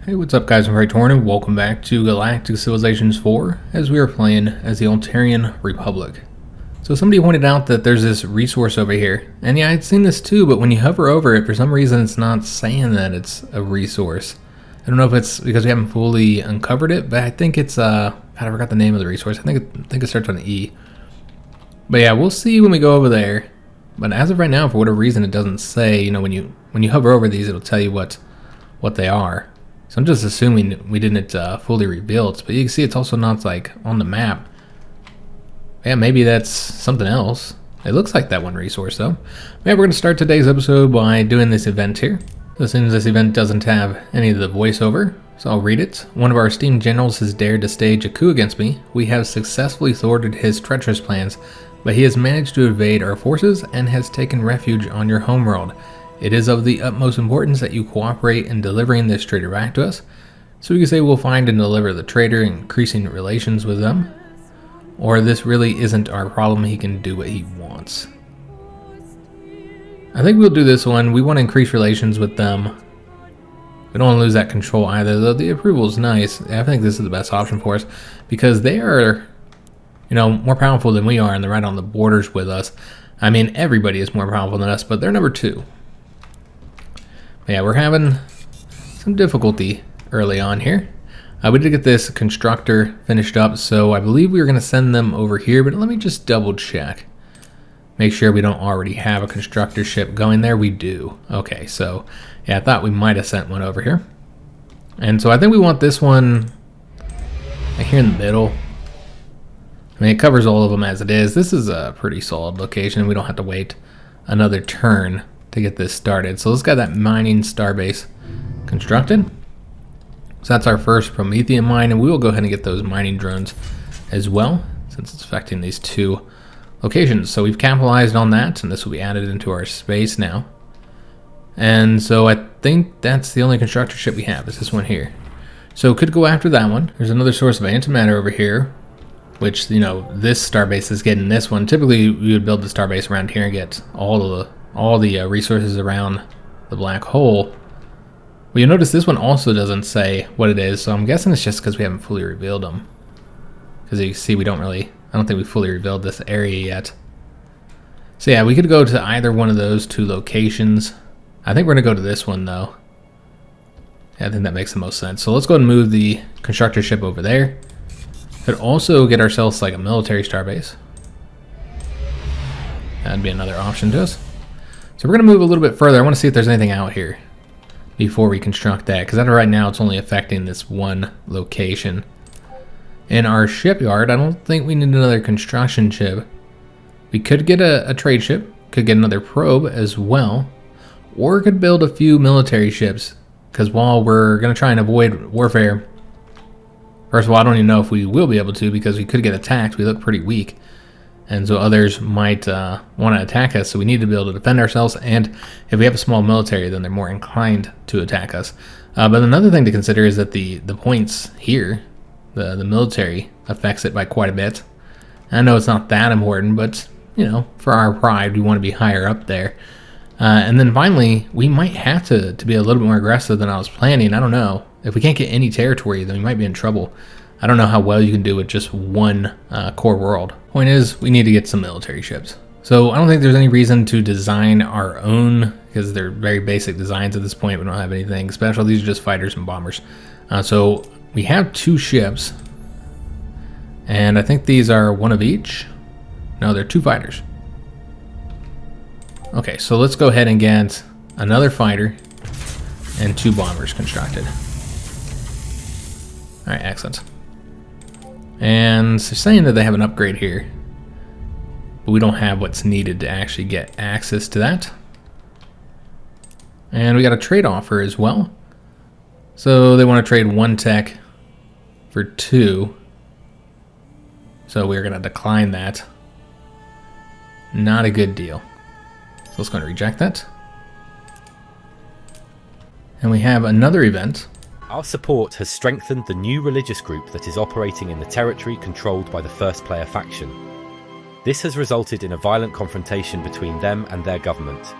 Hey, what's up guys, I'm Praetorian and welcome back to Galactic Civilizations 4 as we are playing as the Altarian Republic. So somebody pointed out that there's this resource over here, and yeah, I'd seen this too, but when you hover over it, for some reason it's not saying that it's a resource. I don't know if it's because we haven't fully uncovered it, but I think it's, God, I forgot the name of the resource. I think it starts on E. But yeah, we'll see when we go over there. But as of right now, for whatever reason, it doesn't say, when you hover over these, it'll tell you what they are. So I'm just assuming we didn't fully reveal it, but you can see it's also not like on the map. Yeah, maybe that's something else. It looks like that one resource though. Yeah, we're going to start today's episode by doing this event here. So as soon as this event doesn't have any of the voiceover, so I'll read it. One of our esteemed generals has dared to stage a coup against me. We have successfully thwarted his treacherous plans, but he has managed to evade our forces and has taken refuge on your homeworld. It is of the utmost importance that you cooperate in delivering this traitor back to us. So we can say we'll find and deliver the traitor, increasing relations with them. Or this really isn't our problem, he can do what he wants. I think we'll do this one. We want to increase relations with them. We don't want to lose that control either, though the approval is nice. I think this is the best option for us because they are, more powerful than we are and they're right on the borders with us. I mean, everybody is more powerful than us, but they're number 2. Yeah, we're having some difficulty early on here. We did get this constructor finished up, so I believe we were going to send them over here, but let me just double check. Make sure we don't already have a constructor ship going there. We do. Okay, so yeah, I thought we might have sent one over here. And so I think we want this one right here in the middle. I mean, it covers all of them as it is. This is a pretty solid location. We don't have to wait another turn to get this started. So let's get that mining starbase constructed. So that's our first Promethean mine, and we will go ahead and get those mining drones as well, since it's affecting these 2 locations. So we've capitalized on that, and this will be added into our space now. And so I think that's the only constructor ship we have, is this one here. So could go after that one. There's another source of antimatter over here, which, this starbase is getting this one. Typically, we would build the starbase around here and get all the resources around the black hole. Well, you'll notice this one also doesn't say what it is, so I'm guessing it's just because we haven't fully revealed them. Because you see, I don't think we fully revealed this area yet. So yeah, we could go to either one of those 2 locations. I think we're going to go to this one though. Yeah, I think that makes the most sense. So let's go ahead and move the constructor ship over there. Could also get ourselves like a military starbase. That'd be another option to us. So we're going to move a little bit further. I want to see if there's anything out here before we construct that, because right now it's only affecting this one location. In our shipyard, I don't think we need another construction ship. We could get a trade ship, could get another probe as well, or could build a few military ships, because while we're going to try and avoid warfare, first of all, I don't even know if we will be able to, because we could get attacked. We look pretty weak. And so others might want to attack us, so we need to be able to defend ourselves. And if we have a small military, then they're more inclined to attack us. But another thing to consider is that the points here, the military, affects it by quite a bit. I know it's not that important, but, for our pride, we want to be higher up there. And then finally, we might have to be a little bit more aggressive than I was planning. I don't know. If we can't get any territory, then we might be in trouble. I don't know how well you can do with just one core world. Point is, we need to get some military ships. So I don't think there's any reason to design our own, because they're very basic designs at this point. We don't have anything special. These are just fighters and bombers. So we have 2 ships, and I think these are one of each. No, they're 2 fighters. Okay, so let's go ahead and get another fighter and 2 bombers constructed. All right, excellent. And they're saying that they have an upgrade here, but we don't have what's needed to actually get access to that. And we got a trade offer as well. So they want to trade 1 tech for 2. So we're going to decline that. Not a good deal. So let's go and reject that. And we have another event. Our support has strengthened the new religious group that is operating in the territory controlled by the First Player faction. This has resulted in a violent confrontation between them and their government.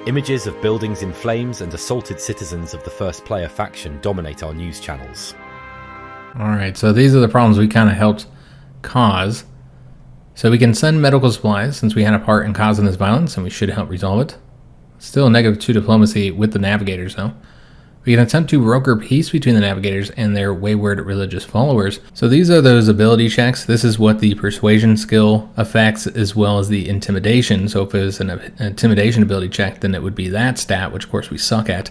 Images of buildings in flames and assaulted citizens of the first player faction dominate our news channels. Alright, so these are the problems we kind of helped cause. So we can send medical supplies since we had a part in causing this violence, and we should help resolve it. Still a -2 diplomacy with the navigators though. We can attempt to broker peace between the navigators and their wayward religious followers. So these are those ability checks. This is what the persuasion skill affects, as well as the intimidation. So if it was an intimidation ability check, then it would be that stat, which of course we suck at.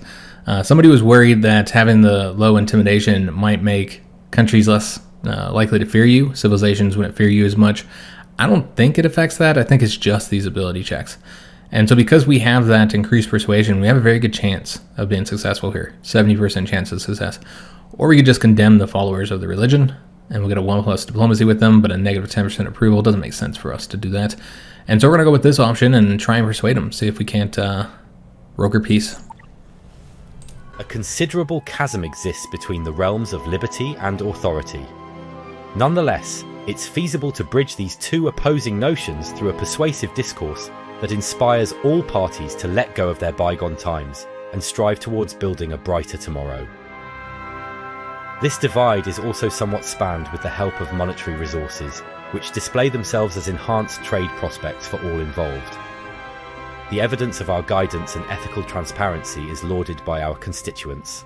Somebody was worried that having the low intimidation might make countries less likely to fear you. Civilizations wouldn't fear you as much. I don't think it affects that. I think it's just these ability checks. And so because we have that increased persuasion, we have a very good chance of being successful here. 70% chance of success. Or we could just condemn the followers of the religion, and we'll get a 1+ diplomacy with them, but a -10% approval. Doesn't make sense for us to do that. And so we're going to go with this option and try and persuade them. See if we can't broker peace. A considerable chasm exists between the realms of liberty and authority. Nonetheless, it's feasible to bridge these two opposing notions through a persuasive discourse that inspires all parties to let go of their bygone times and strive towards building a brighter tomorrow. This divide is also somewhat spanned with the help of monetary resources, which display themselves as enhanced trade prospects for all involved. The evidence of our guidance and ethical transparency is lauded by our constituents.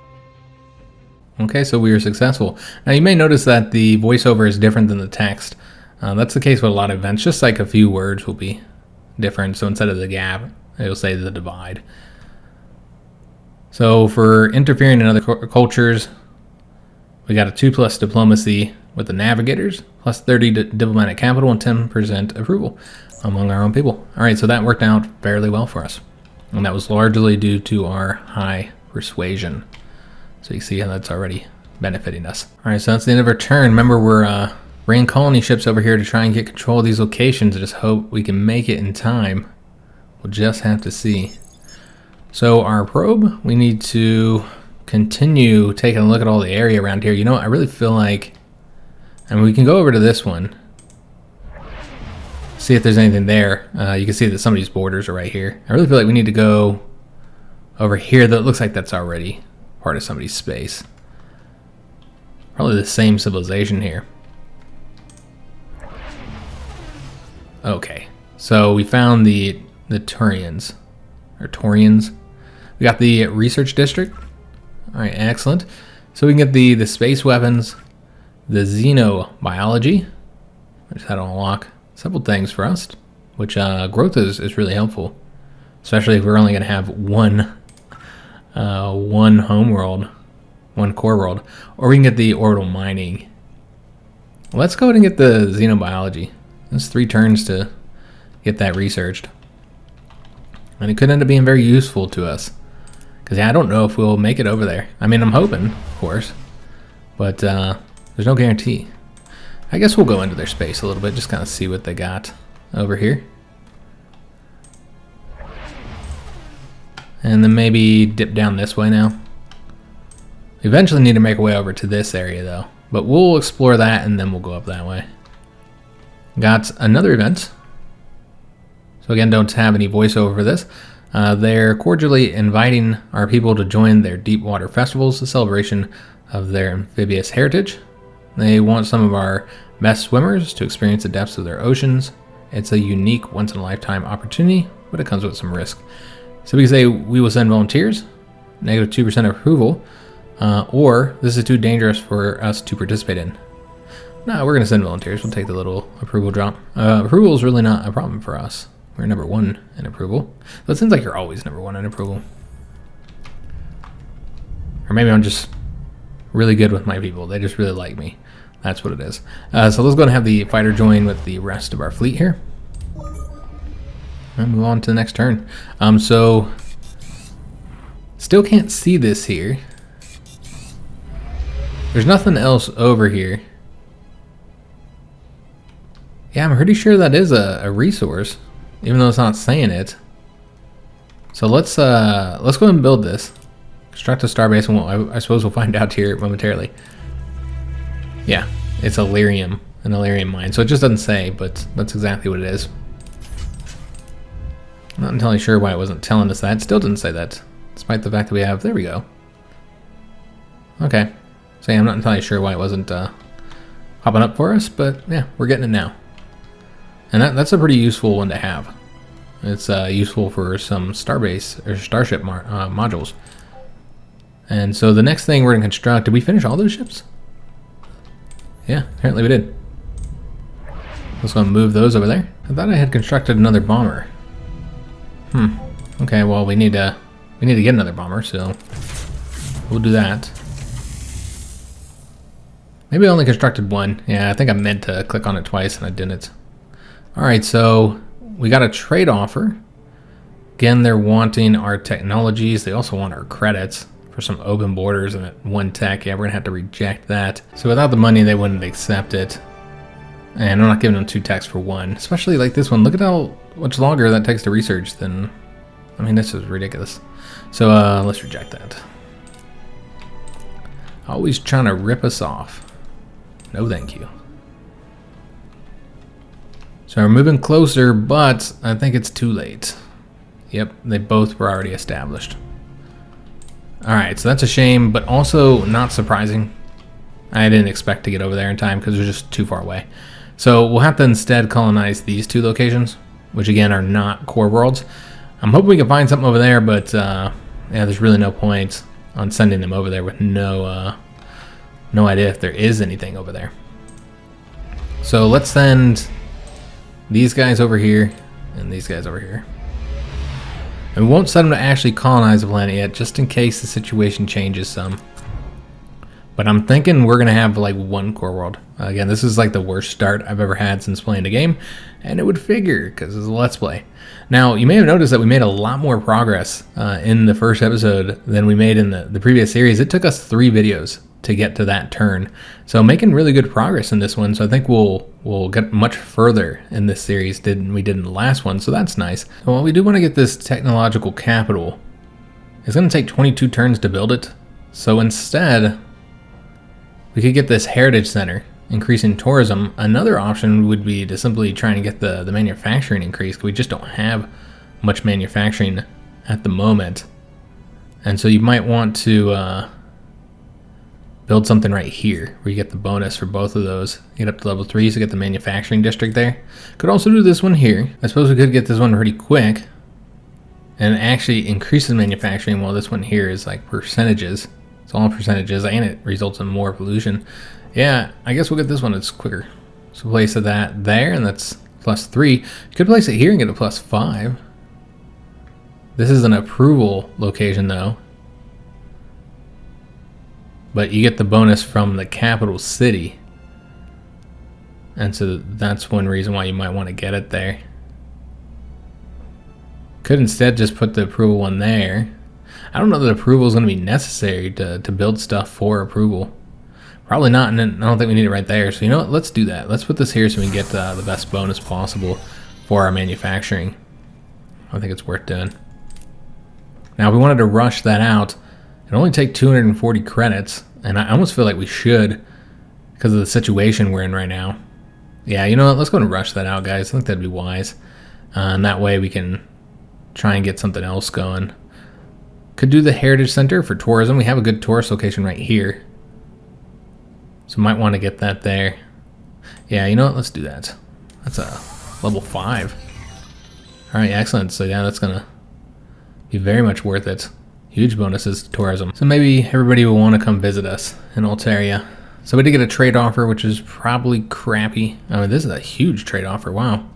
Okay, so we were successful. Now you may notice that the voiceover is different than the text. That's the case with a lot of events. Just like a few words will be different. So instead of the gap, it'll say the divide. So for interfering in other cultures, we got a 2+ diplomacy with the navigators, plus 30 diplomatic capital, and 10% approval among our own people. All right, so that worked out fairly well for us. And that was largely due to our high persuasion. So you see how that's already benefiting us. All right, so that's the end of our turn. Remember, we're bringing colony ships over here to try and get control of these locations. I just hope we can make it in time. We'll just have to see. So our probe, we need to continue taking a look at all the area around here. You know what, I really feel like, I mean, we can go over to this one, see if there's anything there. You can see that some of these borders are right here. I really feel like we need to go over here. That looks like that's already part of somebody's space. Probably the same civilization here. Okay, so we found the Taurians, or Taurians. We got the research district. All right, excellent. So we can get the space weapons, the xenobiology, which that'll unlock several things for us, which growth is really helpful, especially if we're only going to have one home world, one core world, or we can get the orbital mining. Let's go ahead and get the xenobiology. That's 3 turns to get that researched. And it could end up being very useful to us. Because yeah, I don't know if we'll make it over there. I mean, I'm hoping, of course. But there's no guarantee. I guess we'll go into their space a little bit, just kind of see what they got over here. And then maybe dip down this way now. We eventually need to make our way over to this area though. But we'll explore that and then we'll go up that way. Got another event. So again, don't have any voiceover for this. They're cordially inviting our people to join their deep water festivals, a celebration of their amphibious heritage. They want some of our best swimmers to experience the depths of their oceans. It's a unique once-in-a-lifetime opportunity, but it comes with some risk. So we can say we will send volunteers, -2% approval, or this is too dangerous for us to participate in. No, we're going to send volunteers. We'll take the little approval drop. Approval is really not a problem for us. We're number 1 in approval. So it seems like you're always number 1 in approval. Or maybe I'm just really good with my people. They just really like me. That's what it is. So let's go and have the fighter join with the rest of our fleet here. And move on to the next turn. So still can't see this here. There's nothing else over here. Yeah, I'm pretty sure that is a resource, even though it's not saying it. So let's go ahead and build this. Construct a starbase, and I suppose we'll find out here momentarily. Yeah, it's Illyrium, an Illyrium mine. So it just doesn't say, but that's exactly what it is. Not entirely sure why it wasn't telling us that. It still didn't say that, despite the fact that we have... There we go. Okay. So yeah, I'm not entirely sure why it wasn't popping up for us, but yeah, we're getting it now. And that's a pretty useful one to have. It's useful for some starbase or starship modules. And so the next thing we're going to construct... Did we finish all those ships? Yeah, apparently we did. Let's go and move those over there. I thought I had constructed another bomber. Okay, well we need to get another bomber, so we'll do that. Maybe I only constructed one. Yeah, I think I meant to click on it twice and I didn't. Alright, so we got a trade offer. Again, they're wanting our technologies. They also want our credits for some open borders and one tech. Yeah, we're gonna have to reject that. So without the money, they wouldn't accept it. And I'm not giving them 2 techs for 1, especially like this one. Look at how much longer that takes to research than, I mean, this is ridiculous. So let's reject that. Always trying to rip us off. No thank you. So we're moving closer, but I think it's too late. Yep, they both were already established. Alright, so that's a shame, but also not surprising. I didn't expect to get over there in time because they're just too far away. So we'll have to instead colonize these 2 locations, which again are not core worlds. I'm hoping we can find something over there, but yeah, there's really no point on sending them over there with no idea if there is anything over there. So let's send these guys over here and these guys over here. And we won't send them to actually colonize the planet yet, just in case the situation changes some. But I'm thinking we're going to have like 1 core world. Again, this is like the worst start I've ever had since playing the game. And it would figure, because it's a Let's Play. Now, you may have noticed that we made a lot more progress in the first episode than we made in the previous series. It took us 3 videos to get to that turn. So making really good progress in this one. So I think we'll get much further in this series than we did in the last one. So that's nice. Well, we do want to get this technological capital. It's going to take 22 turns to build it. So instead... we could get this heritage center, increasing tourism. Another option would be to simply try and get the manufacturing increase, because we just don't have much manufacturing at the moment. And so you might want to build something right here, where you get the bonus for both of those. Get up to level 3, so get the manufacturing district there. Could also do this one here. I suppose we could get this one pretty quick, and actually increase the manufacturing, while this one here is like percentages. It's all percentages, and it results in more pollution. Yeah, I guess we'll get this one. It's quicker. So place that there, and that's +3. You could place it here and get a +5. This is an approval location, though. But you get the bonus from the capital city. And so that's one reason why you might want to get it there. Could instead just put the approval one there. I don't know that approval is going to be necessary to build stuff for approval. Probably not, and I don't think we need it right there. So you know what? Let's do that. Let's put this here so we can get the best bonus possible for our manufacturing. I think it's worth doing. Now, if we wanted to rush that out, it'd only take 240 credits, and I almost feel like we should because of the situation we're in right now. Yeah, you know what? Let's go and rush that out, guys. I think that'd be wise. And that way we can try and get something else going. Could do the Heritage Center for tourism. We have a good tourist location right here. So might want to get that there. Yeah, you know what? Let's do that. That's a level 5. Alright, excellent. So yeah, that's going to be very much worth it. Huge bonuses to tourism. So maybe everybody will want to come visit us in Altaria. So we did get a trade offer, which is probably crappy. I mean, this is a huge trade offer. Wow.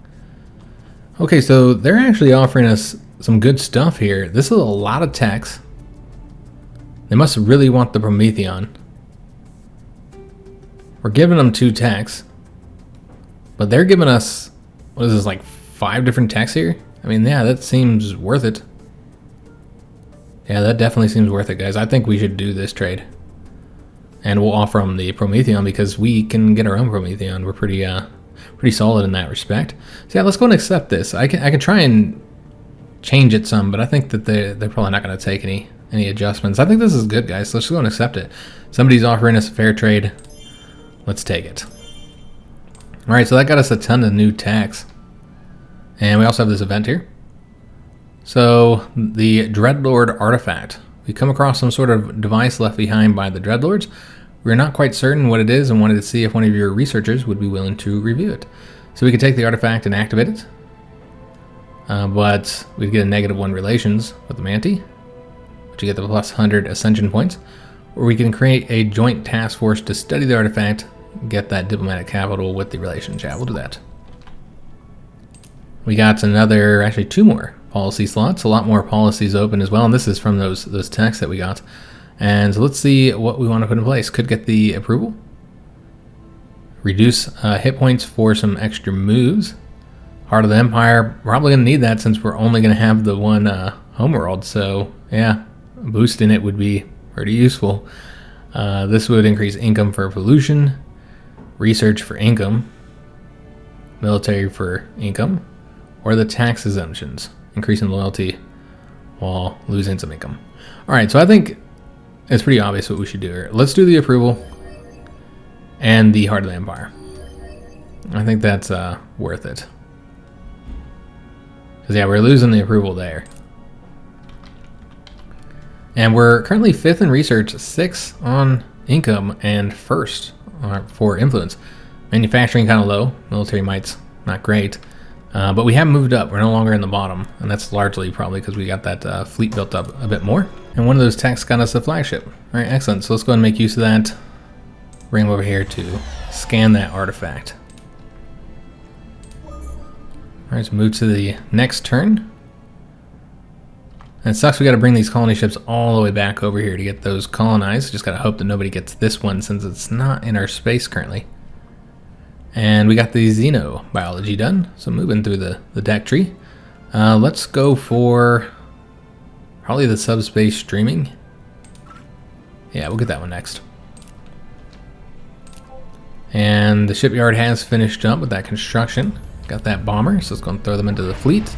Okay, so they're actually offering us some good stuff here. This is a lot of techs. They must really want the Prometheon. We're giving them 2 techs. But they're giving us, what is this, like 5 different techs here? I mean, yeah, that seems worth it. Yeah, that definitely seems worth it, guys. I think we should do this trade. And we'll offer them the Prometheon because we can get our own Prometheon. We're pretty solid in that respect. So yeah, let's go and accept this. I can try and change it some, but I think that they're probably not going to take any adjustments. I think this is good, guys. So let's go and accept it. Somebody's offering us a fair trade. Let's take it. All right, so that got us a ton of new tax. And we also have this event here. So, the Dreadlord artifact. We come across some sort of device left behind by the Dreadlords. We're not quite certain what it is and wanted to see if one of your researchers would be willing to review it. So we could take the artifact and activate it. But we'd get a -1 relations with the Manti, which you get the plus 100 ascension points. Or we can create a joint task force to study the artifact, get that diplomatic capital with the relations. Yeah, we'll do that. We got another, actually 2 more policy slots, a lot more policies open as well, and this is from those texts that we got. And so let's see what we want to put in place. Could get the approval. Reduce hit points for some extra moves. Heart of the Empire, probably going to need that since we're only going to have the one homeworld, so yeah, boosting it would be pretty useful. This would increase income for pollution, research for income, military for income, or the tax exemptions, increasing loyalty while losing some income. Alright, so I think it's pretty obvious what we should do here. Let's do the approval and the Heart of the Empire. I think that's worth it. Because yeah, we're losing the approval there. And we're currently 5th in research, 6th on income, and 1st for influence. Manufacturing kind of low, military might's not great. But we have moved up. We're no longer in the bottom, and that's largely probably because we got that fleet built up a bit more. And one of those techs got us a flagship. All right, excellent. So let's go ahead and make use of that. Bring him over here to scan that artifact. All right, let's move to the next turn. And it sucks we got to bring these colony ships all the way back over here to get those colonized. Just got to hope that nobody gets this one since it's not in our space currently. And we got the xenobiology done, so moving through the deck tree. Let's go for probably the subspace streaming. Yeah, we'll get that one next. And the shipyard has finished up with that construction. Got that bomber, so let's go and throw them into the fleet.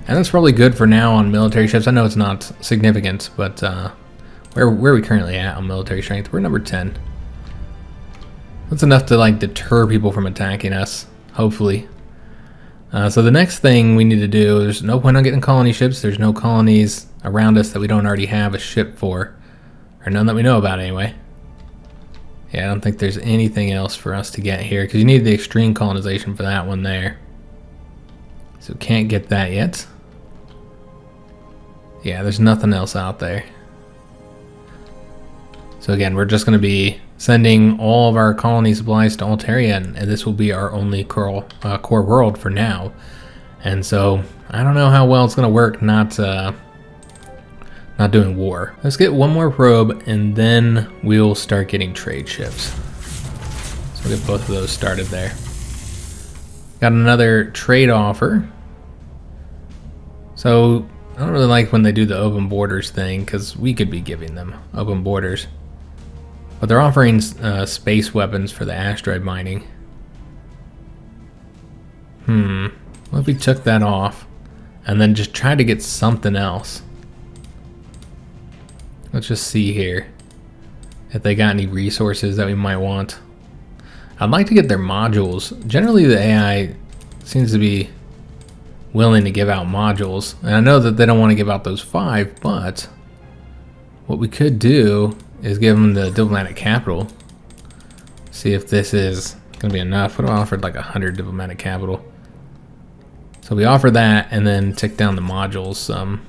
And that's probably good for now on military ships. I know it's not significant, but where are we currently at on military strength? We're number 10. That's enough to like deter people from attacking us, hopefully. So the next thing we need to do, there's no point on getting colony ships. There's no colonies around us that we don't already have a ship for. Or none that we know about anyway. Yeah, I don't think there's anything else for us to get here, because you need the extreme colonization for that one there. So can't get that yet. Yeah, there's nothing else out there. So again, we're just going to be sending all of our colony supplies to Altarian, and this will be our only core world for now. And so I don't know how well it's going to work not doing war. Let's get one more probe, and then we'll start getting trade ships. So we'll get both of those started there. Got another trade offer. So I don't really like when they do the open borders thing, because we could be giving them open borders. But they're offering space weapons for the asteroid mining. What if we took that off and then just tried to get something else? Let's just see here if they got any resources that we might want. I'd like to get their modules. Generally the AI seems to be willing to give out modules. And I know that they don't want to give out those 5, but what we could do is give them the diplomatic capital. See if this is going to be enough. What if I offered like 100 diplomatic capital? So we offer that and then tick down the modules some.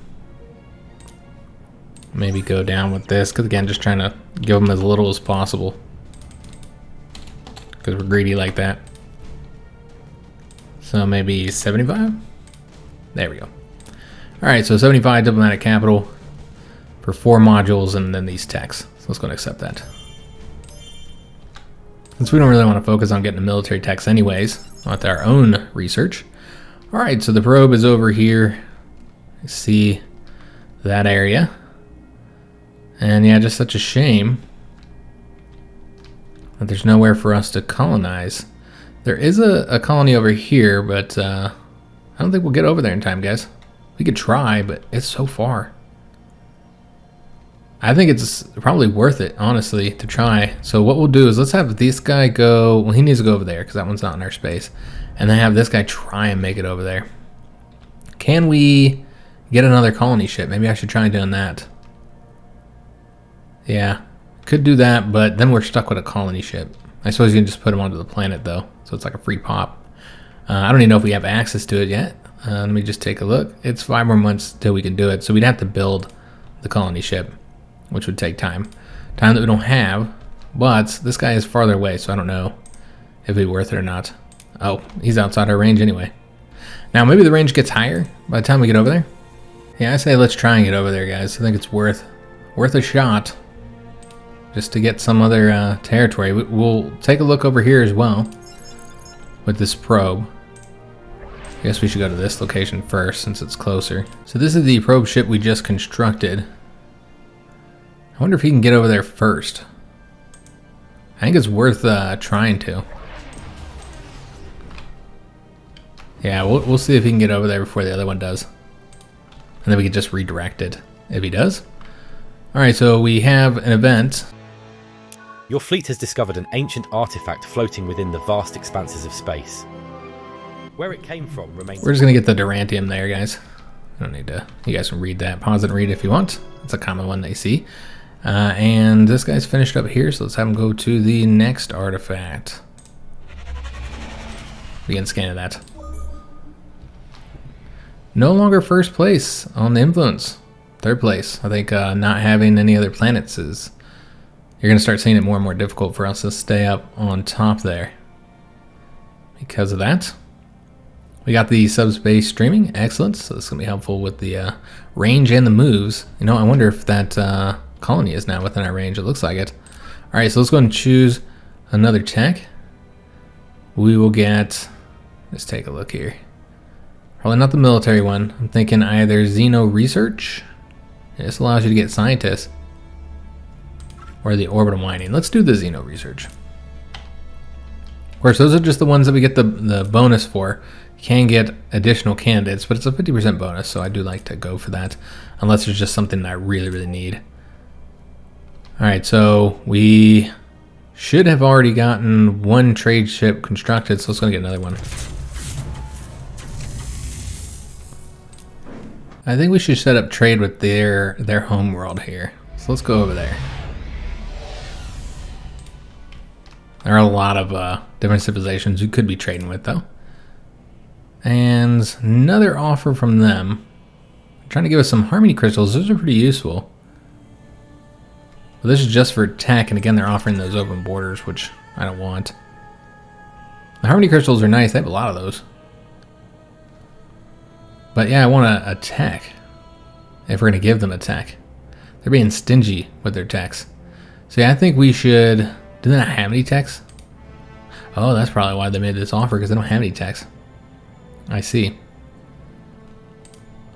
Maybe go down with this, because again, just trying to give them as little as possible. Because we're greedy like that. So maybe 75? There we go. Alright, so 75 diplomatic capital for 4 modules and then these techs. So let's go and accept that. Since we don't really want to focus on getting the military techs anyways, with our own research. Alright, so the probe is over here. I see that area. And yeah, just such a shame that there's nowhere for us to colonize. There is a colony over here, but I don't think we'll get over there in time, guys. We could try, but it's so far. I think it's probably worth it, honestly, to try. So what we'll do is let's have this guy go. Well, he needs to go over there because that one's not in our space. And then have this guy try and make it over there. Can we Get another colony ship. Maybe I should try doing that. Yeah, could do that, but then we're stuck with a colony ship. I suppose you can just put them onto the planet, though, so it's like a free pop. I don't even know if we have access to it yet. Let me just take a look. It's 5 more months till we can do it, so we'd have to build the colony ship, which would take time. Time that we don't have, but this guy is farther away, so I don't know if it'd be worth it or not. Oh, he's outside our range anyway. Now, maybe the range gets higher by the time we get over there. Yeah, I say let's try and get over there, guys. I think it's worth a shot just to get some other territory. We'll take a look over here as well with this probe. I guess we should go to this location first since it's closer. So this is the probe ship we just constructed. I wonder if he can get over there first. I think it's worth trying to. Yeah, we'll see if he can get over there before the other one does. And then we can just redirect it if he does. Alright, so we have an event. Your fleet has discovered an ancient artifact floating within the vast expanses of space. Where it came from remains... We're just going to get the Durantium there, guys. I don't need to... You guys can read that. Pause it and read it if you want. It's a common one they see. And this guy's finished up here, so let's have him go to the next artifact. Begin scanning that. No longer first place on the influence. Third place. I think not having any other planets is... You're going to start seeing it more and more difficult for us to stay up on top there. Because of that. We got the subspace streaming. Excellent. So this is going to be helpful with the range and the moves. You know, I wonder if that colony is now within our range. It looks like it. Alright, so let's go ahead and choose another tech. We will get... Let's take a look here. Probably not the military one. I'm thinking either Xeno Research. This allows you to get scientists. Or the orbital mining. Let's do the Xeno Research. Of course, those are just the ones that we get the bonus for. You can get additional candidates, but it's a 50% bonus, so I do like to go for that. Unless there's just something that I really, really need. Alright, so we should have already gotten one trade ship constructed, so let's go get another one. I think we should set up trade with their home world here. So let's go over there. There are a lot of different civilizations you could be trading with, though. And another offer from them. They're trying to give us some harmony crystals. Those are pretty useful. But this is just for tech, and again, they're offering those open borders, which I don't want. The harmony crystals are nice. They have a lot of those. But yeah, I want a tech. If we're going to give them a tech. They're being stingy with their techs. So yeah, I think we should... Do they not have any techs? Oh, that's probably why they made this offer, because they don't have any techs. I see.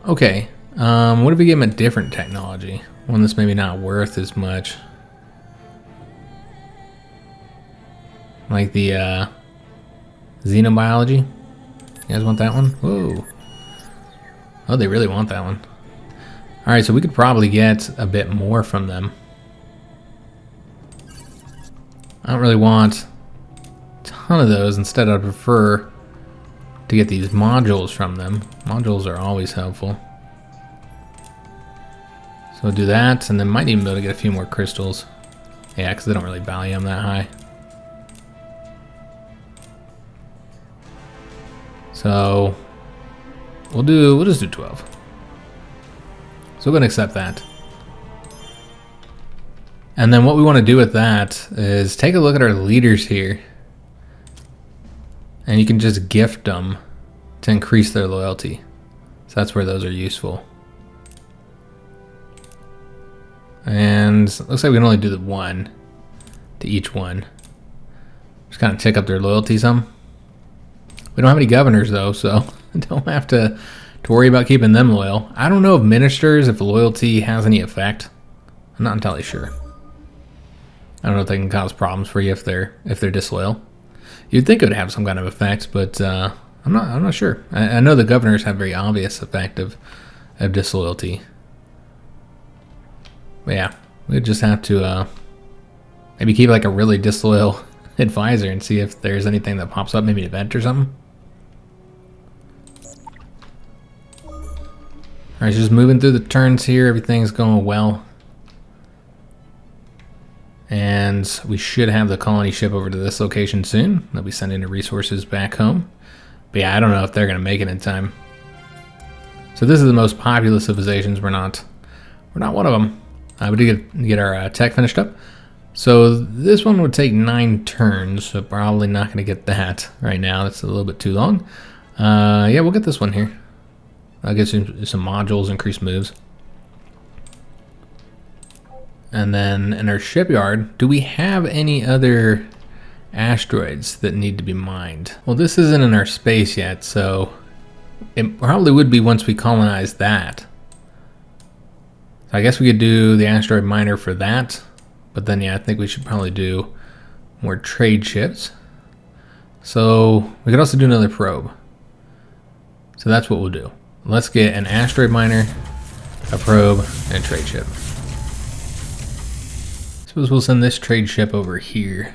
Okay. What if we give them a different technology? One that's maybe not worth as much. Like the xenobiology. You guys want that one? Whoa. Oh, they really want that one. Alright, so we could probably get a bit more from them. I don't really want a ton of those. Instead, I'd prefer to get these modules from them. Modules are always helpful. So we'll do that, and then might even be able to get a few more crystals. Yeah, because they don't really value them that high. So we'll just do 12. So we're going to accept that. And then what we want to do with that is take a look at our leaders here. And you can just gift them to increase their loyalty. So that's where those are useful. And it looks like we can only do the one to each one. Just kind of tick up their loyalty some. We don't have any governors though, so don't have to worry about keeping them loyal. I don't know if ministers, if loyalty has any effect. I'm not entirely sure. I don't know if they can cause problems for you if they're disloyal. You'd think it would have some kind of effect, but I'm not sure. I know the governors have very obvious effect of disloyalty. But yeah, we'd just have to maybe keep like a really disloyal advisor and see if there's anything that pops up, maybe an event or something. Alright, just moving through the turns here. Everything's going well. And we should have the colony ship over to this location soon. They'll be sending the resources back home. But yeah, I don't know if they're going to make it in time. So this is the most populous civilizations. We're not one of them. We did get our tech finished up. So this one would take 9 turns. So probably not going to get that right now. That's a little bit too long. Yeah, we'll get this one here. I'll get some modules, increased moves. And then in our shipyard, do we have any other asteroids that need to be mined? Well, this isn't in our space yet, so it probably would be once we colonize that. So I guess we could do the asteroid miner for that. But then, yeah, I think we should probably do more trade ships. So we could also do another probe. So that's what we'll do. Let's get an asteroid miner, a probe, and a trade ship. Suppose we'll send this trade ship over here.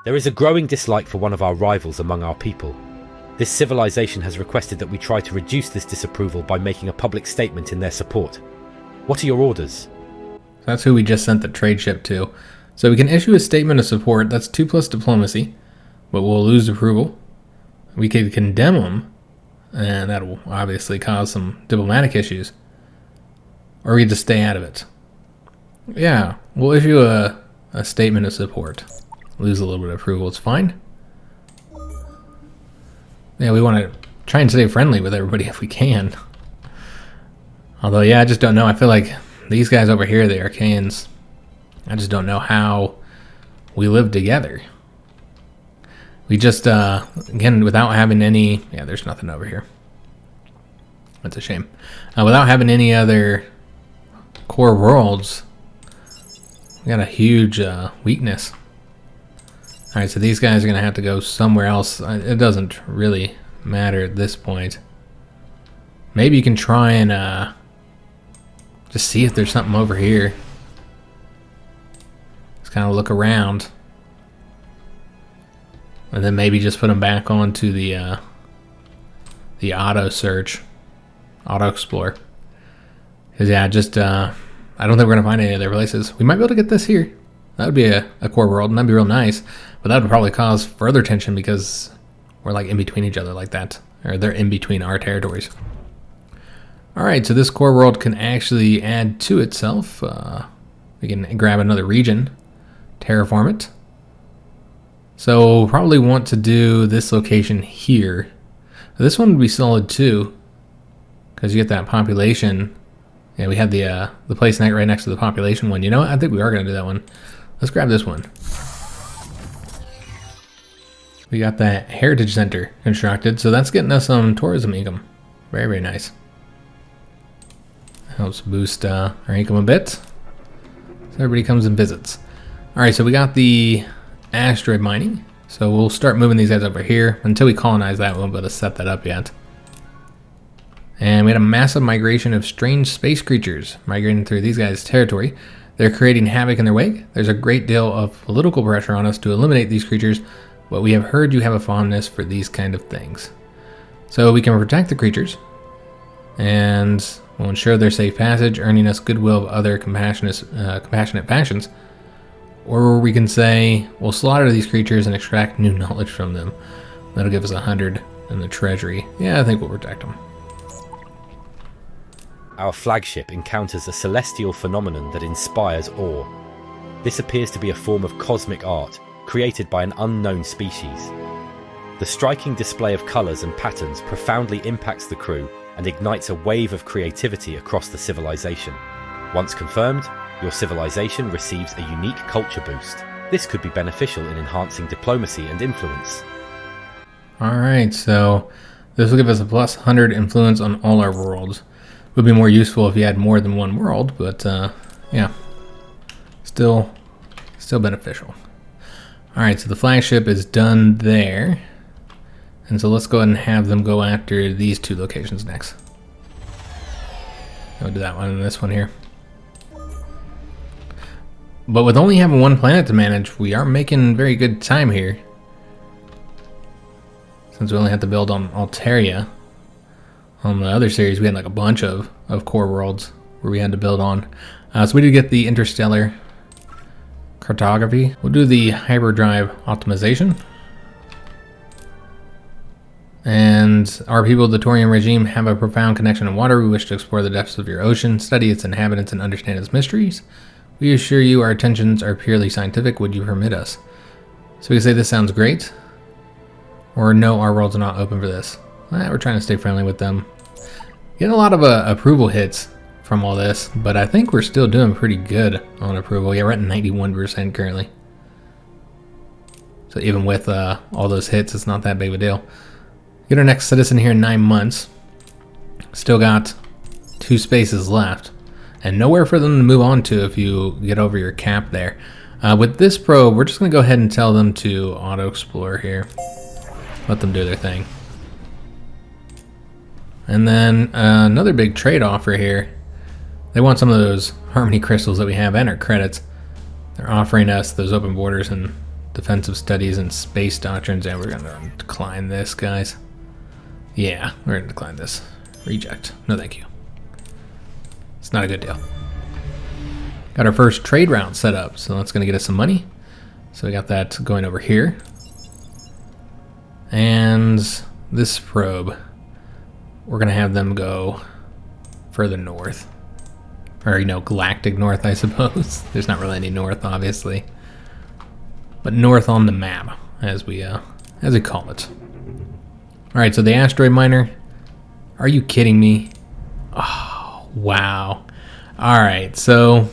There is a growing dislike for one of our rivals among our people. This civilization has requested that we try to reduce this disapproval by making a public statement in their support. What are your orders? That's who we just sent the trade ship to. So we can issue a statement of support. That's 2+ diplomacy, but we'll lose approval. We could condemn them, and that will obviously cause some diplomatic issues. Or we could just stay out of it. Yeah, we'll issue a statement of support. Lose a little bit of approval, it's fine. Yeah, we want to try and stay friendly with everybody if we can. Although, yeah, I just don't know. I feel like these guys over here, the Archaeans, I just don't know how we live together. We just, again, without having any... Yeah, there's nothing over here. That's a shame. Without having any other core worlds, we got a huge weakness. Alright, so these guys are going to have to go somewhere else. It doesn't really matter at this point. Maybe you can try and just see if there's something over here. Just kind of look around. And then maybe just put them back onto the auto search, auto explore. Because yeah, just I don't think we're gonna find any other places. We might be able to get this here. That would be a core world, and that'd be real nice. But that would probably cause further tension because we're like in between each other like that, or they're in between our territories. All right, so this core world can actually add to itself. We can grab another region, terraform it. So we'll probably want to do this location here. This one would be solid too, because you get that population. Yeah, we have the place right next to the population one. You know what? I think we are going to do that one. Let's grab this one. We got that heritage center constructed, so that's getting us some tourism income. Very, very nice. Helps boost our income a bit, so everybody comes and visits. All right, so we got the asteroid mining, so we'll start moving these guys over here. Until we colonize that, we won't be able to set that up yet. And we had a massive migration of strange space creatures migrating through these guys' territory. They're creating havoc in their wake. There's a great deal of political pressure on us to eliminate these creatures, but we have heard you have a fondness for these kind of things. So we can protect the creatures, and we'll ensure their safe passage, earning us goodwill of other compassionate factions. Or we can say, we'll slaughter these creatures and extract new knowledge from them. That'll give us 100 in the treasury. Yeah, I think we'll protect them. Our flagship encounters a celestial phenomenon that inspires awe. This appears to be a form of cosmic art, created by an unknown species. The striking display of colours and patterns profoundly impacts the crew and ignites a wave of creativity across the civilization. Once confirmed, your civilization receives a unique culture boost. This could be beneficial in enhancing diplomacy and influence. Alright, so this will give us a plus 100 influence on all our worlds. Would be more useful if you had more than one world, but yeah, still beneficial. Alright, so the flagship is done there. And so let's go ahead and have them go after these two locations next. I'll do that one and this one here. But with only having one planet to manage, we are making very good time here. Since we only have to build on Altaria. On the other series, we had like a bunch of core worlds where we had to build on. So we did get the interstellar cartography. We'll do the hyperdrive optimization. And our people of the Praetorian regime have a profound connection to water. We wish to explore the depths of your ocean, study its inhabitants, and understand its mysteries. We assure you our intentions are purely scientific. Would you permit us? So we can say this sounds great. Or no, our world's not open for this. We're trying to stay friendly with them. Getting a lot of approval hits from all this, but I think we're still doing pretty good on approval. Yeah, we're at 91% currently. So even with all those hits, it's not that big of a deal. Get our next citizen here in 9 months. Still got 2 spaces left. And nowhere for them to move on to if you get over your cap there. With this probe, we're just going to go ahead and tell them to auto-explore here. Let them do their thing. And then another big trade offer here. They want some of those harmony crystals that we have and our credits. They're offering us those open borders and defensive studies and space doctrines. And we're going to decline this, guys. Yeah, we're going to decline this. Reject. No, thank you. It's not a good deal. Got our first trade route set up, so that's going to get us some money. So we got that going over here. And this probe, we're going to have them go further north. Or, you know, galactic north, I suppose. There's not really any north, obviously. But north on the map, as we call it. Alright, so the asteroid miner. Are you kidding me? Oh, wow. Alright, so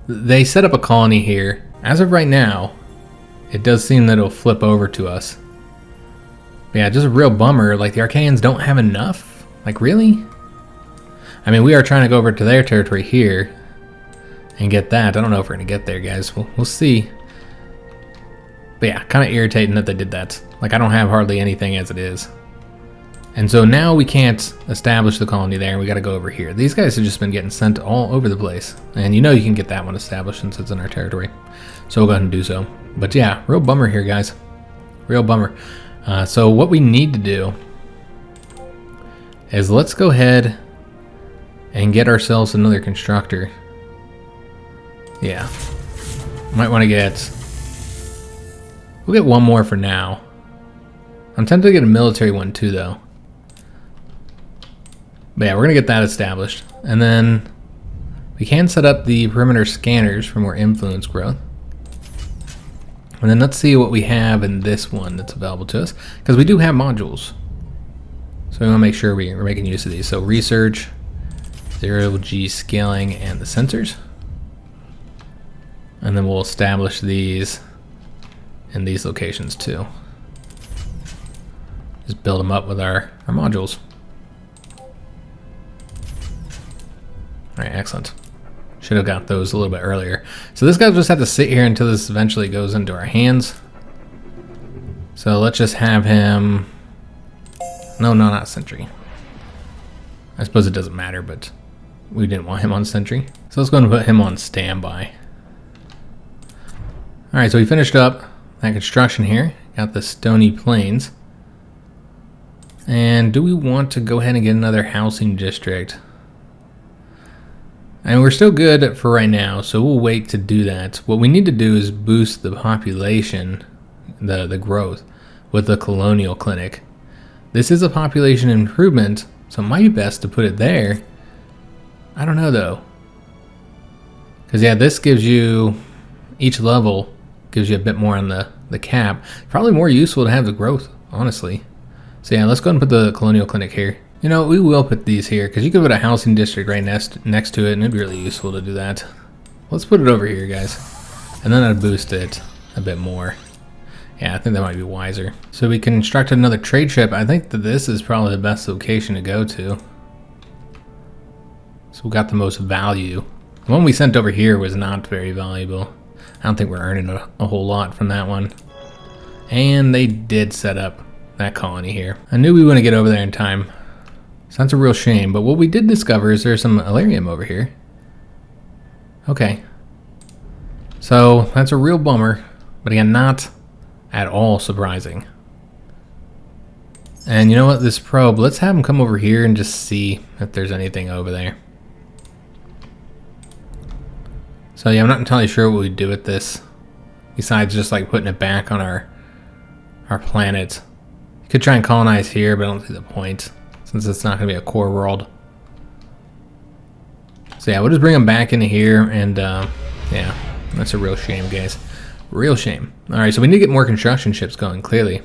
they set up a colony here. As of right now, it does seem that it'll flip over to us. Yeah, just a real bummer. Like, the Archaeans don't have enough? Like, really? I mean, we are trying to go over to their territory here and get that. I don't know if we're going to get there, guys. We'll see. But yeah, kind of irritating that they did that. Like, I don't have hardly anything as it is. And so now we can't establish the colony there, and we got to go over here. These guys have just been getting sent all over the place. And you know you can get that one established since it's in our territory. So we'll go ahead and do so. But yeah, real bummer here, guys. Real bummer. So what we need to do is let's go ahead and get ourselves another constructor. Yeah. Might want to get... We'll get one more for now. I'm tempted to get a military one too, though. But yeah, we're going to get that established. And then we can set up the perimeter scanners for more influence growth. And then let's see what we have in this one that's available to us. Because we do have modules. So we want to make sure we're making use of these. So research, 0G scaling, and the sensors. And then we'll establish these in these locations too. Just build them up with our modules. Alright, excellent. Should have got those a little bit earlier. So this guy will just have to sit here until this eventually goes into our hands. So let's just have him... No, not sentry. I suppose it doesn't matter, but we didn't want him on sentry. So let's go and put him on standby. Alright, so we finished up that construction here. Got the stony plains. And do we want to go ahead and get another housing district? And we're still good for right now, so we'll wait to do that. What we need to do is boost the population, the growth, with the colonial clinic. This is a population improvement, so it might be best to put it there. I don't know though. Because yeah, this gives you, each level gives you a bit more on the cap. Probably more useful to have the growth, honestly. So yeah, let's go ahead and put the colonial clinic here. You know, we will put these here, because you could put a housing district right next to it, and it'd be really useful to do that. Let's put it over here, guys. And then I'd boost it a bit more. Yeah, I think that might be wiser. So we constructed another trade ship. I think that this is probably the best location to go to. So we got the most value. The one we sent over here was not very valuable. I don't think we're earning a whole lot from that one. And they did set up that colony here. I knew we wouldn't get over there in time. So that's a real shame, but what we did discover is there's some Alarium over here. Okay. So that's a real bummer, but again, not at all surprising. And you know what? This probe, let's have him come over here and just see if there's anything over there. So yeah, I'm not entirely sure what we do with this, besides just like putting it back on our planet. You could try and colonize here, but I don't see the point, since it's not going to be a core world. So yeah, we'll just bring them back into here, and yeah, that's a real shame, guys. Real shame. Alright, so we need to get more construction ships going, clearly.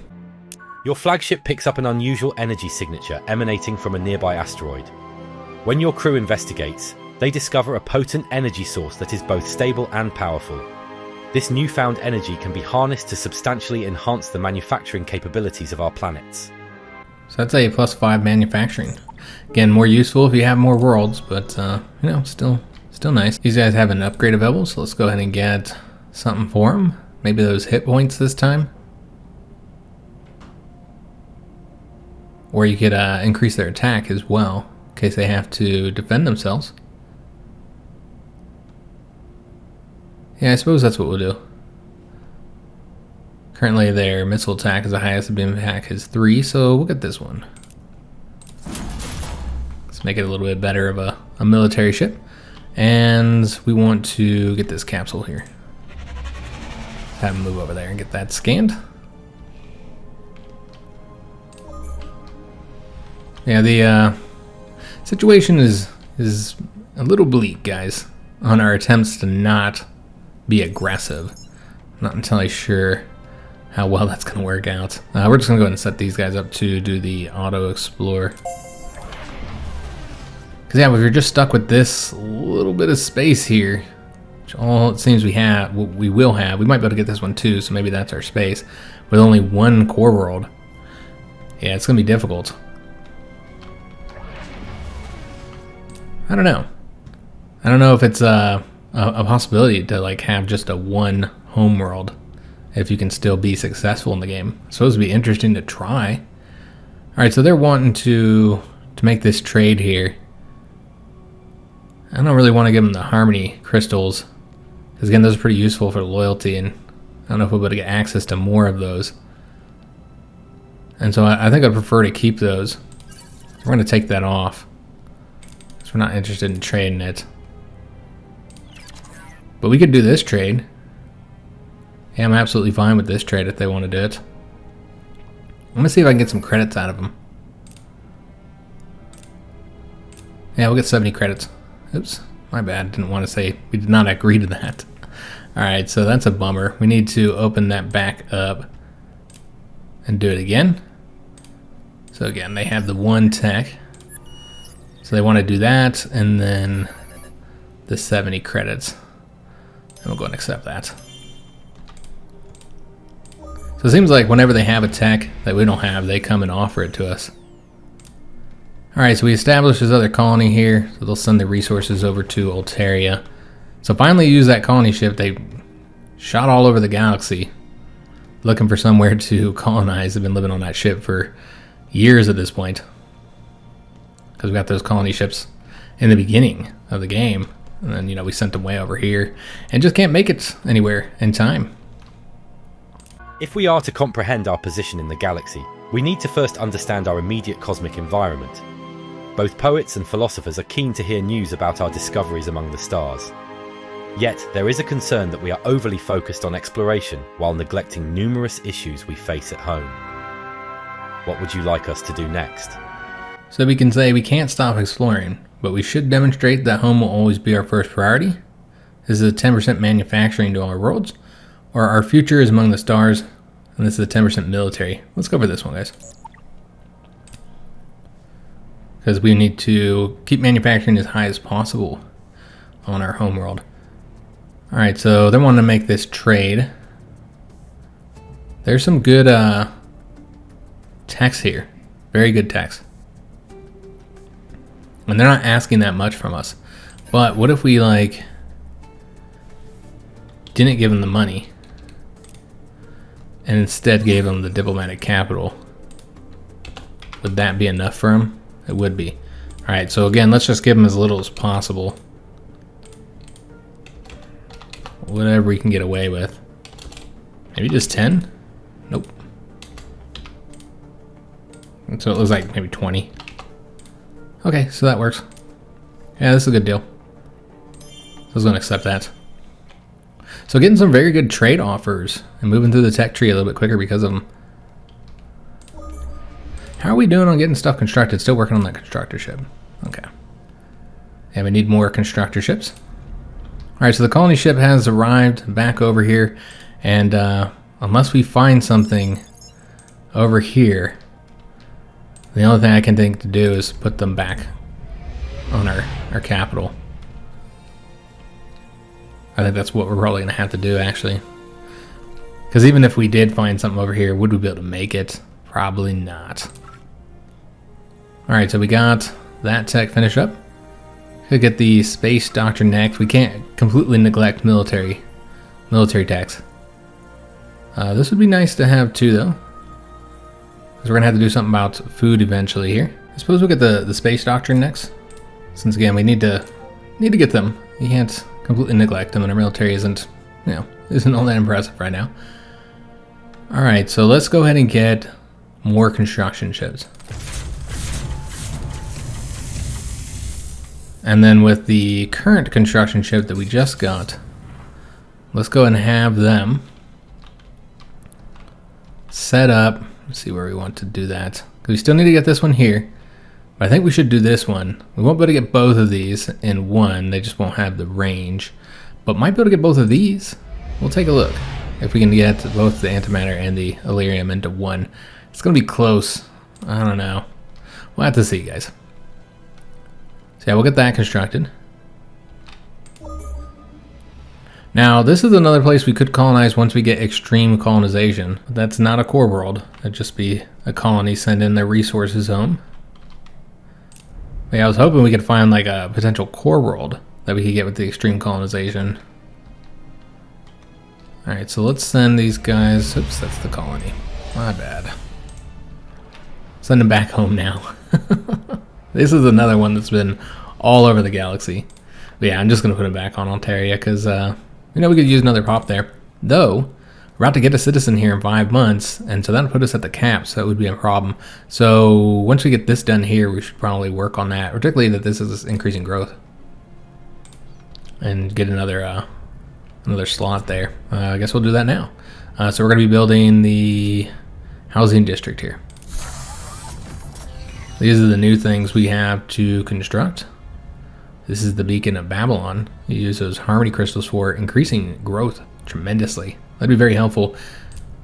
Your flagship picks up an unusual energy signature emanating from a nearby asteroid. When your crew investigates, they discover a potent energy source that is both stable and powerful. This newfound energy can be harnessed to substantially enhance the manufacturing capabilities of our planets. So that's a +5 manufacturing. Again, more useful if you have more worlds, but you know, still nice. These guys have an upgrade available, so let's go ahead and get something for them. Maybe those hit points this time. Or you could increase their attack as well, in case they have to defend themselves. Yeah, I suppose that's what we'll do. Currently their missile attack is the highest, the beam attack is 3, so we'll get this one. Let's make it a little bit better of a military ship. And we want to get this capsule here. Have him move over there and get that scanned. Yeah, the situation is a little bleak, guys, on our attempts to not be aggressive. I'm not entirely sure how well that's going to work out. We're just going to go ahead and set these guys up to do the auto explore. Because yeah, if you're just stuck with this little bit of space here, which all it seems we will have, we might be able to get this one too, so maybe that's our space, with only one core world. Yeah, it's going to be difficult. I don't know. I don't know if it's a possibility to like have just a one home world if you can still be successful in the game. It's supposed to be interesting to try. All right, so they're wanting to make this trade here. I don't really want to give them the harmony crystals, because again, those are pretty useful for loyalty, and I don't know if we'll be able to get access to more of those. And so I think I'd prefer to keep those. We're going to take that off, because we're not interested in trading it. But we could do this trade. Yeah, I'm absolutely fine with this trade if they want to do it. I'm going to see if I can get some credits out of them. Yeah, we'll get 70 credits. Oops, my bad. Didn't want to say we did not agree to that. Alright, so that's a bummer. We need to open that back up and do it again. So again, they have the one tech. So they want to do that, and then the 70 credits. And we'll go and accept that. So it seems like whenever they have a tech that we don't have, they come and offer it to us. Alright, so we established this other colony here, so they'll send the resources over to Altaria. So finally use that colony ship. They shot all over the galaxy looking for somewhere to colonize. They've been living on that ship for years at this point, because we got those colony ships in the beginning of the game, and then, you know, we sent them way over here and just can't make it anywhere in time. If we are to comprehend our position in the galaxy, we need to first understand our immediate cosmic environment. Both poets and philosophers are keen to hear news about our discoveries among the stars. Yet, there is a concern that we are overly focused on exploration while neglecting numerous issues we face at home. What would you like us to do next? So we can say we can't stop exploring, but we should demonstrate that home will always be our first priority. This is a 10% manufacturing to our worlds, or our future is among the stars, and this is a 10% military. Let's go for this one, guys. Because we need to keep manufacturing as high as possible on our home world. Alright, so they want to make this trade. There's some good techs here. Very good techs. And they're not asking that much from us. But what if we, like, didn't give them the money and instead gave them the diplomatic capital? Would that be enough for them? It would be. Alright, so again, let's just give them as little as possible. Whatever we can get away with. Maybe just 10? Nope. So it looks like maybe 20. Okay, so that works. Yeah, this is a good deal. I was going to accept that. So getting some very good trade offers and moving through the tech tree a little bit quicker because of them. How are we doing on getting stuff constructed? Still working on that constructor ship. Okay. And we need more constructor ships. Alright, so the colony ship has arrived back over here. And unless we find something over here, the only thing I can think to do is put them back on our capital. I think that's what we're probably going to have to do, actually. Because even if we did find something over here, would we be able to make it? Probably not. Alright, so we got that tech finished up. Could get the space doctrine next. We can't completely neglect military techs. This would be nice to have too, though. Because we're going to have to do something about food eventually here. I suppose we'll get the space doctrine next. Since again, we need to get them. You can't completely neglect them, and our military isn't all that impressive right now. Alright, so let's go ahead and get more construction ships. And then with the current construction ship that we just got, let's go ahead and have them set up. Let's see where we want to do that. Because we still need to get this one here. But I think we should do this one. We won't be able to get both of these in one. They just won't have the range. But might be able to get both of these. We'll take a look. If we can get both the antimatter and the Illyrium into one. It's going to be close. I don't know. We'll have to see, guys. So yeah, we'll get that constructed. Now, this is another place we could colonize once we get extreme colonization. But that's not a core world. That'd just be a colony sending their resources home. But yeah, I was hoping we could find like a potential core world that we could get with the extreme colonization. Alright, so let's send these guys. Oops, that's the colony. My bad. Send them back home now. This is another one that's been all over the galaxy. But yeah, I'm just going to put it back on Altaria because, we could use another pop there. Though, we're about to get a citizen here in 5 months, and so that'll put us at the cap, so that would be a problem. So once we get this done here, we should probably work on that, particularly that this is increasing growth. And get another slot there. I guess we'll do that now. So we're going to be building the housing district here. These are the new things we have to construct. This is the beacon of Babylon. You use those harmony crystals for increasing growth tremendously. That'd be very helpful.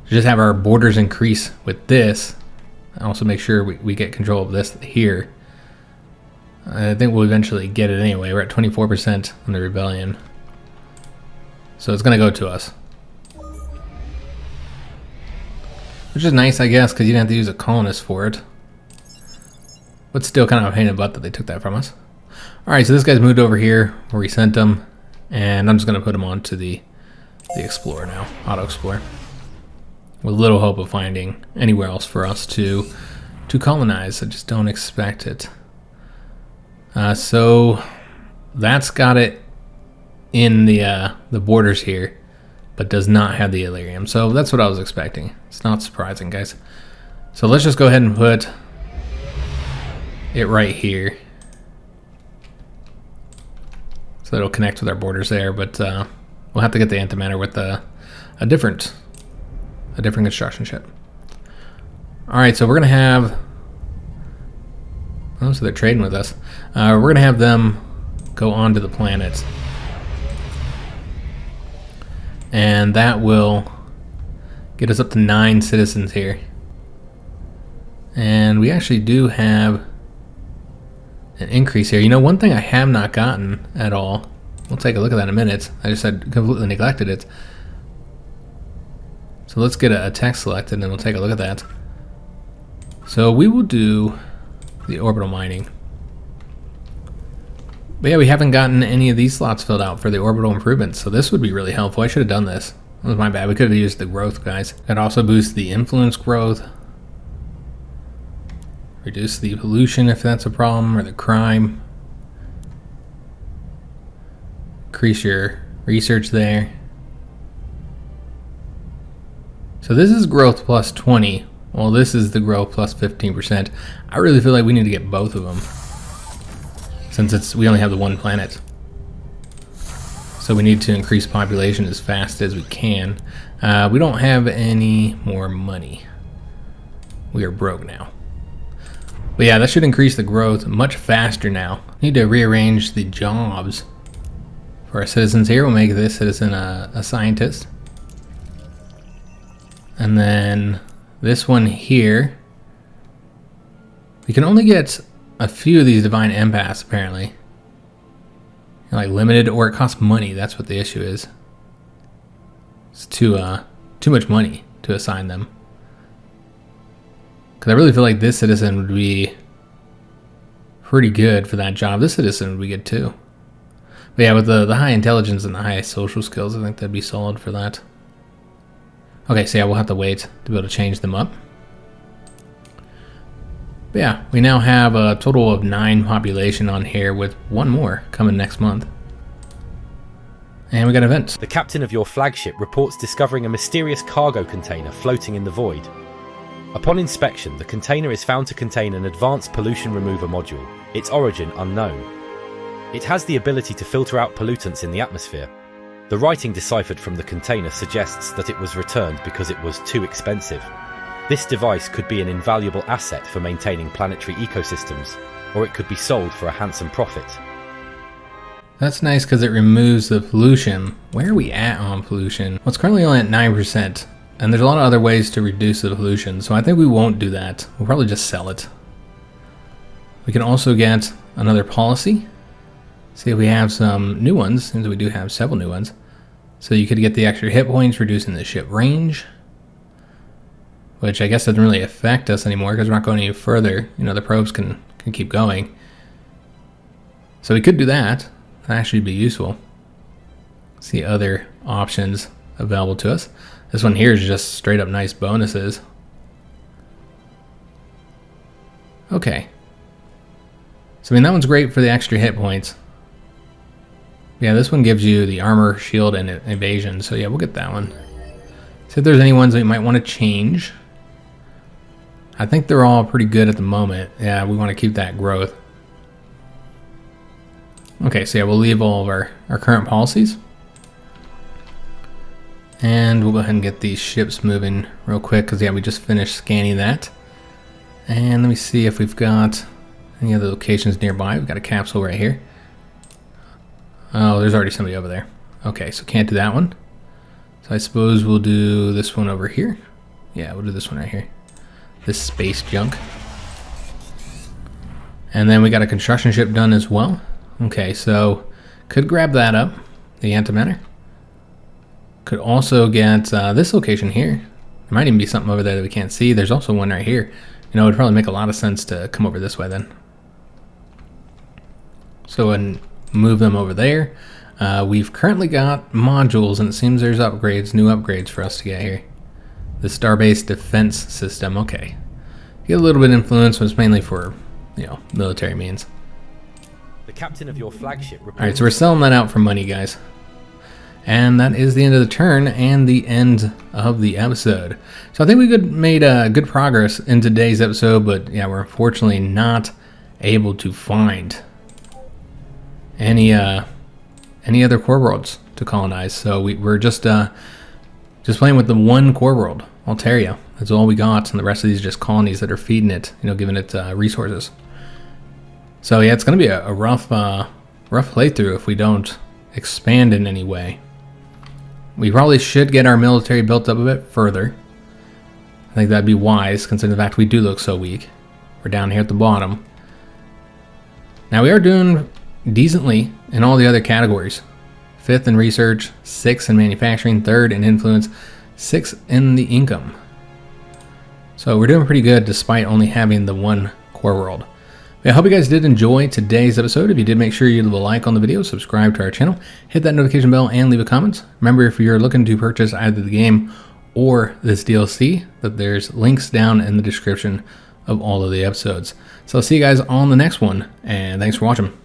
Just have our borders increase with this. Also make sure we get control of this here. I think we'll eventually get it anyway. We're at 24% on the rebellion. So it's going to go to us. Which is nice, I guess, because you didn't have to use a colonist for it. But still kind of a pain in the butt that they took that from us. Alright, so this guy's moved over here where we sent him. And I'm just going to put him onto the Explorer now. Auto Explorer. With little hope of finding anywhere else for us to colonize. I just don't expect it. So that's got it in the borders here, but does not have the Illyrium. So that's what I was expecting. It's not surprising, guys. So let's just go ahead and put it right here. So it'll connect with our borders there, but we'll have to get the antimatter with a different construction ship. Alright, so we're gonna have, oh, so they're trading with us. We're gonna have them go onto the planet. And that will get us up to 9 citizens here. And we actually do have an increase here. You know, one thing I have not gotten at all, we'll take a look at that in a minute. I just had completely neglected it. So let's get a text selected and we'll take a look at that. So we will do the orbital mining. But yeah, we haven't gotten any of these slots filled out for the orbital improvements, so this would be really helpful. I should have done this. That was my bad. We could have used the growth, guys. Could also boost the influence growth. Reduce the pollution if that's a problem, or the crime. Increase your research there. So this is growth plus 20, Well, this is the growth plus 15%. I really feel like we need to get both of them, since we only have the one planet. So we need to increase population as fast as we can. We don't have any more money. We are broke now. But yeah, that should increase the growth much faster now. Need to rearrange the jobs for our citizens here. We'll make this citizen a scientist. And then this one here, we can only get a few of these divine empaths apparently. Like limited, or it costs money. That's what the issue is. It's too much money to assign them. Because I really feel like this citizen would be pretty good for that job. This citizen would be good too. But yeah, with the high intelligence and the high social skills, I think that'd be solid for that. Okay, so yeah, we'll have to wait to be able to change them up. But yeah, we now have a total of 9 population on here, with 1 more coming next month. And we got events. The captain of your flagship reports discovering a mysterious cargo container floating in the void. Upon inspection, the container is found to contain an advanced pollution remover module, its origin unknown. It has the ability to filter out pollutants in the atmosphere. The writing deciphered from the container suggests that it was returned because it was too expensive. This device could be an invaluable asset for maintaining planetary ecosystems, or it could be sold for a handsome profit. That's nice because it removes the pollution. Where are we at on pollution? Well, it's currently only at 9%, and there's a lot of other ways to reduce the pollution, so I think we won't do that. We'll probably just sell it. We can also get another policy. See if we have some new ones, since we do have several new ones. So you could get the extra hit points, reducing the ship range, which I guess doesn't really affect us anymore because we're not going any further. You know, the probes can keep going. So we could do that. That actually be useful. See other options available to us. This one here is just straight up nice bonuses. Okay. So I mean, that one's great for the extra hit points. Yeah, this one gives you the armor, shield, and evasion. So yeah, we'll get that one. See if there's any ones that you might want to change. I think they're all pretty good at the moment. Yeah, we want to keep that growth. Okay, so yeah, we'll leave all of our current policies. And we'll go ahead and get these ships moving real quick, because yeah, we just finished scanning that. And let me see if we've got any other locations nearby. We've got a capsule right here. Oh, there's already somebody over there. Okay, so can't do that one. So I suppose we'll do this one over here. Yeah, we'll do this one right here. This space junk. And then we got a construction ship done as well. Okay, so could grab that up, the antimatter. Could also get this location here. There might even be something over there that we can't see. There's also one right here. You know, it would probably make a lot of sense to come over this way then. So and move them over there. We've currently got modules, and it seems there's upgrades, new upgrades for us to get here. The Starbase Defense System, okay. Get a little bit of influence, but it's mainly for, you know, military means. The captain of your flagship reports. Alright, so we're selling that out for money, guys. And that is the end of the turn and the end of the episode. So I think we made good progress in today's episode, but yeah, we're unfortunately not able to find any other core worlds to colonize. So we're just playing with the one core world, Altaria. That's all we got, and the rest of these are just colonies that are feeding it, you know, giving it resources. So yeah, it's going to be a rough playthrough if we don't expand in any way. We probably should get our military built up a bit further. I think that'd be wise, considering the fact we do look so weak. We're down here at the bottom. Now we are doing decently in all the other categories. 5th in research, 6th in manufacturing, 3rd in influence, 6th in the income. So we're doing pretty good despite only having the one core world. I hope you guys did enjoy today's episode. If you did, make sure you leave a like on the video, subscribe to our channel, hit that notification bell, and leave a comment. Remember, if you're looking to purchase either the game or this DLC, that there's links down in the description of all of the episodes. So I'll see you guys on the next one, and thanks for watching.